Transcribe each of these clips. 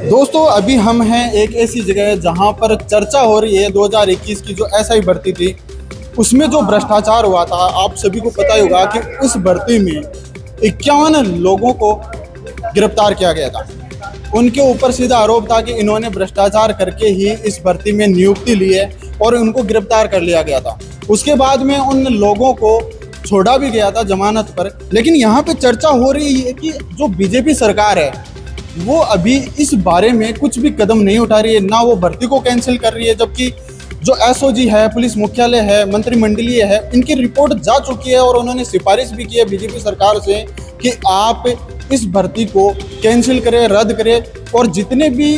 दोस्तों अभी हम हैं एक ऐसी जगह जहां पर चर्चा हो रही है 2021 की जो एसआई भर्ती थी उसमें जो भ्रष्टाचार हुआ था। आप सभी को पता ही होगा कि उस भर्ती में 51 लोगों को गिरफ्तार किया गया था। उनके ऊपर सीधा आरोप था कि इन्होंने भ्रष्टाचार करके ही इस भर्ती में नियुक्ति ली है और उनको गिरफ्तार कर लिया गया था। उसके बाद में उन लोगों को छोड़ा भी गया था जमानत पर। लेकिन यहाँ पे चर्चा हो रही है कि जो बीजेपी सरकार है वो अभी इस बारे में कुछ भी कदम नहीं उठा रही है, ना वो भर्ती को कैंसिल कर रही है, जबकि जो एसओजी है, पुलिस मुख्यालय है, मंत्रिमंडलीय है, इनकी रिपोर्ट जा चुकी है और उन्होंने सिफारिश भी की है बीजेपी सरकार से कि आप इस भर्ती को कैंसिल करें, रद्द करें और जितने भी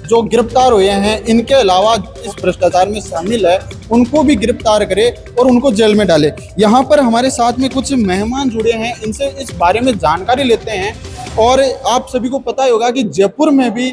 जो गिरफ्तार हुए हैं इनके अलावा इस भ्रष्टाचार में शामिल है उनको भी गिरफ्तार करे और उनको जेल में डाले। यहाँ पर हमारे साथ में कुछ मेहमान जुड़े हैं, इनसे इस बारे में जानकारी लेते हैं। और आप सभी को पता ही होगा कि जयपुर में भी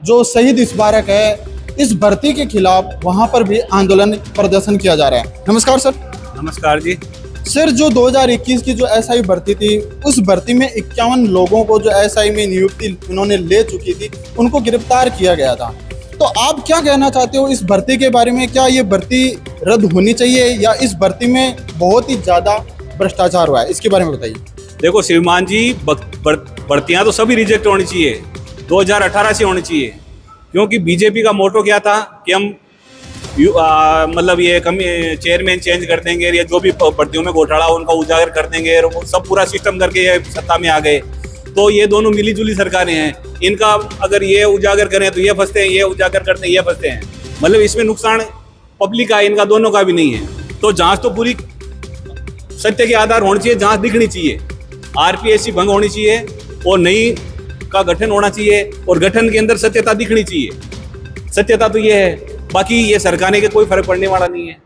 जो शहीद स्मारक है इस भर्ती के खिलाफ वहाँ पर भी आंदोलन प्रदर्शन किया जा रहा है। नमस्कार सर। नमस्कार जी। सर, जो 2021 की जो एसआई भर्ती थी उस भर्ती में 51 लोगों को जो एसआई में नियुक्ति उन्होंने ले चुकी थी उनको गिरफ्तार किया गया था। तो आप क्या कहना चाहते हो इस भर्ती के बारे में? क्या ये भर्ती रद्द होनी चाहिए या इस भर्ती में बहुत ही ज़्यादा भ्रष्टाचार हुआ है, इसके बारे में बताइए। देखो श्रीमान जी, भर्तियाँ तो सभी रिजेक्ट होनी चाहिए, 2018 से होनी चाहिए, क्योंकि बीजेपी का मोटो क्या था कि हम मतलब ये चेयरमैन चेंज कर देंगे या जो भी भर्तियों में घोटाला उनका उजागर कर देंगे और सब पूरा सिस्टम करके ये सत्ता में आ गए। तो ये दोनों मिली जुली सरकारें हैं, इनका अगर ये उजागर करें तो ये फंसते हैं, ये उजागर करते हैं ये फंसते हैं। मतलब इसमें नुकसान पब्लिक का, इनका दोनों का भी नहीं है। तो जांच तो पूरी सत्य के आधार होनी चाहिए, जांच दिखनी चाहिए, आरपीएससी भंग होनी चाहिए और नई का गठन होना चाहिए और गठन के अंदर सत्यता दिखनी चाहिए। सत्यता तो ये है, बाकी ये सरकार के कोई फर्क पड़ने वाला नहीं है।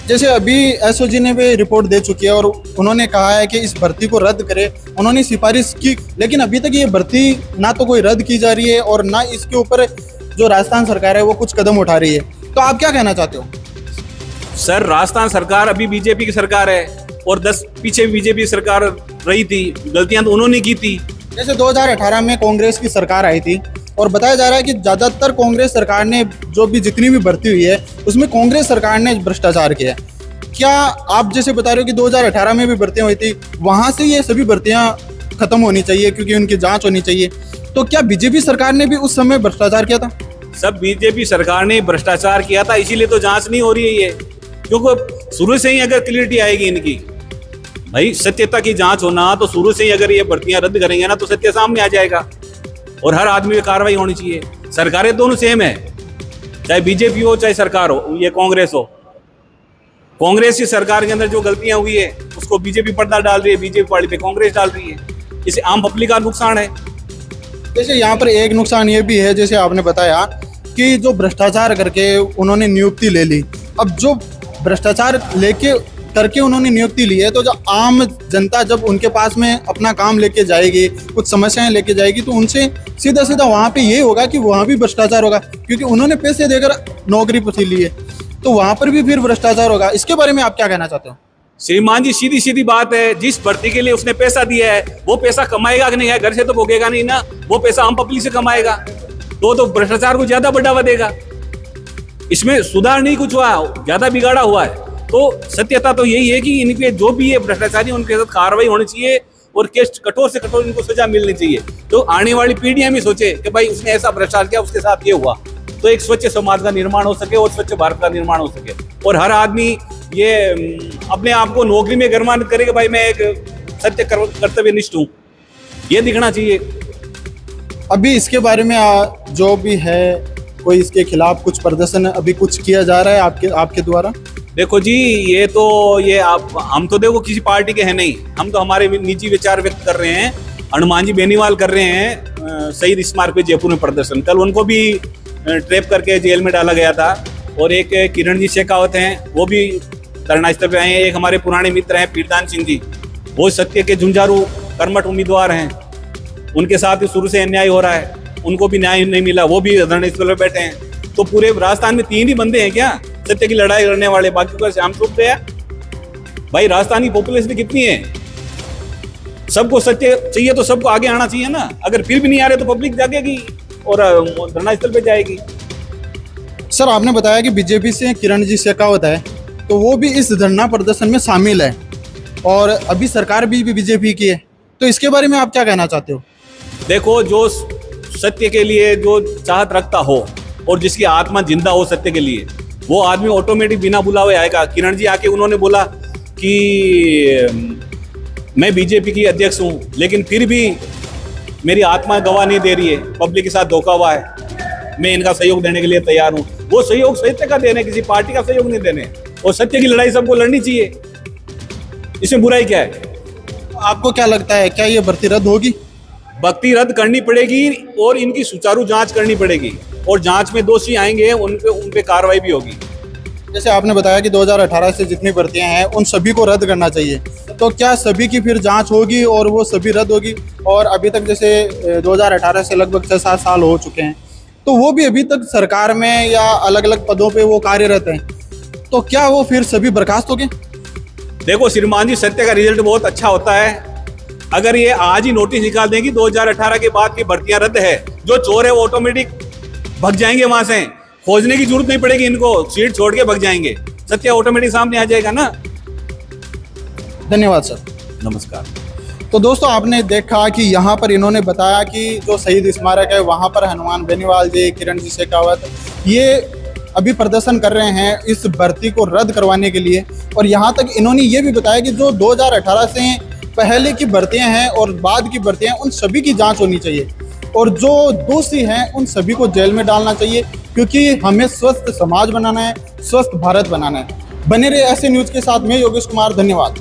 जैसे अभी एसओजी ने भी रिपोर्ट दे चुकी है और उन्होंने कहा है कि इस भर्ती को रद्द करे, उन्होंने सिफारिश की, लेकिन अभी तक ये भर्ती ना तो कोई रद्द की जा रही है और ना इसके ऊपर जो राजस्थान सरकार है वो कुछ कदम उठा रही है। तो आप क्या कहना चाहते हो? सर, राजस्थान सरकार अभी बीजेपी की सरकार है और 10 पीछे बीजेपी सरकार रही थी, गलतियां तो उन्होंने की थी। जैसे 2018 में कांग्रेस की सरकार आई थी और बताया जा रहा है कि ज़्यादातर कांग्रेस सरकार ने जो भी जितनी भी भर्ती हुई है उसमें कांग्रेस सरकार ने भ्रष्टाचार किया है। क्या आप जैसे बता रहे हो कि 2018 में भी भर्तियां हुई थी, वहाँ से ये सभी भर्तियां खत्म होनी चाहिए क्योंकि उनकी जांच होनी चाहिए, तो क्या बीजेपी सरकार ने भी उस समय भ्रष्टाचार किया था? सब बीजेपी सरकार ने भ्रष्टाचार किया था, इसीलिए तो जांच नहीं हो रही है ये, क्योंकि शुरू से ही अगर क्लियरिटी आएगी इनकी, भाई सत्यता की जांच होना, तो शुरू से ही अगर ये भर्तियां रद्द करेंगे ना तो सत्य सामने आ जाएगा और हर आदमी पे कार्रवाई होनी चाहिए। सरकारें दोनों सेम है, चाहे बीजेपी हो चाहे सरकार हो, ये कांग्रेस हो। कांग्रेस की सरकार के अंदर जो गलतियां हुई है उसको बीजेपी पर्दा डाल रही है, बीजेपी पार्टी पे कांग्रेस डाल रही है, इससे आम पब्लिक का नुकसान है। जैसे यहाँ पर एक नुकसान ये भी है, जैसे आपने बताया कि जो भ्रष्टाचार करके उन्होंने नियुक्ति ले ली, अब जो भ्रष्टाचार करके उन्होंने नियुक्ति ली है तो जो आम जनता जब उनके पास में अपना काम लेके जाएगी, कुछ समस्याएं लेके जाएगी, तो उनसे सीधा सीधा वहाँ पे ये होगा कि वहाँ भी भ्रष्टाचार होगा, क्योंकि उन्होंने पैसे देकर नौकरी पर ली है, तो वहाँ पर भी फिर भ्रष्टाचार होगा। इसके बारे में आप क्या कहना चाहते हो? श्रीमान जी, सीधी सीधी बात है, जिस भर्ती के लिए उसने पैसा दिया है वो पैसा कमाएगा कि नहीं है? घर से तो भोगेगा नहीं ना, वो पैसा आम पब्लिक से कमाएगा, तो भ्रष्टाचार को ज्यादा बढ़ावा देगा। इसमें सुधार नहीं कुछ हुआ, ज्यादा बिगाड़ा हुआ है। तो सत्यता तो यही है कि इनके जो भी ये भ्रष्टाचारी उनके साथ कार्रवाई होनी चाहिए और केस कठोर से कठोर इनको सजा मिलनी चाहिए। तो आने वाली पीढ़ियां भी सोचे कि भाई उसने ऐसा भ्रष्टाचार किया, उसके साथ ये हुआ, तो एक स्वच्छ समाज का निर्माण हो सके और स्वच्छ भारत का निर्माण हो सके और हर आदमी ये अपने आप को नौकरी में गर्मान करे कि भाई मैं एक सत्य कर्तव्यनिष्ठ हूँ, ये दिखना चाहिए। अभी इसके बारे में जो भी है कोई इसके खिलाफ कुछ प्रदर्शन अभी कुछ किया जा रहा है आपके द्वारा? देखो जी, हम तो देखो किसी पार्टी के हैं नहीं, हम तो हमारे निजी विचार व्यक्त कर रहे हैं। हनुमान जी बेनीवाल कर रहे हैं शहीद स्मारक पे जयपुर में प्रदर्शन, कल उनको भी ट्रैप करके जेल में डाला गया था। और एक किरण जी शेखावत हैं, वो भी धरना स्थल पे आए हैं। एक हमारे पुराने मित्र हैं पीरदान सिंह जी, वो सत्य के झुंझारू कर्मठ उम्मीदवार हैं, उनके साथ शुरू से अन्याय हो रहा है, उनको भी न्याय नहीं मिला, वो भी धरना स्थल पे बैठे हैं। तो पूरे राजस्थान में 3 ही बंदे हैं क्या सत्य की लड़ाई लड़ने वाले? बाकी का श्याम सूप गया भाई। राजस्थान की पॉपुलेशन कितनी है? सबको सत्य चाहिए तो सबको आगे आना चाहिए ना। अगर फिर भी नहीं आ रहे तो पब्लिक जागेगी और धरना स्थल पे जाएगी। सर आपने बताया कि बीजेपी से किरण जी शेखावत है, तो वो भी इस धरना प्रदर्शन में शामिल है और अभी सरकार भी बीजेपी की है, तो इसके बारे में आप क्या कहना चाहते हो? देखो, जो सत्य के लिए जो चाहत रखता हो और जिसकी आत्मा जिंदा हो सत्य के लिए, वो आदमी ऑटोमेटिक बिना बुलावे आएगा। किरण जी आके उन्होंने बोला कि मैं बीजेपी की अध्यक्ष हूँ, लेकिन फिर भी मेरी आत्मा गवाह नहीं दे रही है, पब्लिक के साथ धोखा हुआ है, मैं इनका सहयोग देने के लिए तैयार हूँ। वो सहयोग सत्य का देने, किसी पार्टी का सहयोग नहीं देने, और सत्य की लड़ाई सबको लड़नी चाहिए, इसमें बुराई क्या है? आपको क्या लगता है, क्या ये भर्ती रद्द होगी? भर्ती रद्द करनी पड़ेगी और इनकी सुचारू जांच करनी पड़ेगी, और जांच में दोषी आएंगे उन पे कार्रवाई भी होगी। जैसे आपने बताया कि 2018 से जितनी भर्तियां हैं उन सभी को रद्द करना चाहिए, तो क्या सभी की फिर जांच होगी और वो सभी रद्द होगी? और अभी तक जैसे 2018 से लगभग 6-7 साल हो चुके हैं, तो वो भी अभी तक सरकार में या अलग अलग पदों पे वो कार्यरत हैं, तो क्या वो फिर सभी बर्खास्त हो गए? देखो श्रीमान जी, सत्य का रिजल्ट बहुत अच्छा होता है। अगर ये आज ही नोटिस निकाल देंगी 2018 के बाद की भर्तियां रद्द है, जो चोर है वो ऑटोमेटिक भग जाएंगे वहां से, खोजने की जरूरत नहीं पड़ेगी इनको, सीट छोड़ के भग जाएंगे, सत्य ऑटोमेटिक सामने आ जाएगा ना। धन्यवाद सर। नमस्कार। तो दोस्तों आपने देखा कि यहाँ पर इन्होंने बताया कि जो शहीद स्मारक है वहाँ पर हनुमान बेनीवाल जी, किरण जी शेखावत ये अभी प्रदर्शन कर रहे हैं इस भर्ती को रद्द करवाने के लिए। और यहाँ तक इन्होंने ये भी बताया कि जो 2018 से पहले की भर्तियाँ हैं और बाद की भर्तियाँ उन सभी की जांच होनी चाहिए, और जो दोषी हैं उन सभी को जेल में डालना चाहिए, क्योंकि हमें स्वस्थ समाज बनाना है, स्वस्थ भारत बनाना है। बने रहे ऐसे न्यूज़ के साथ, मैं योगेश कुमार, धन्यवाद।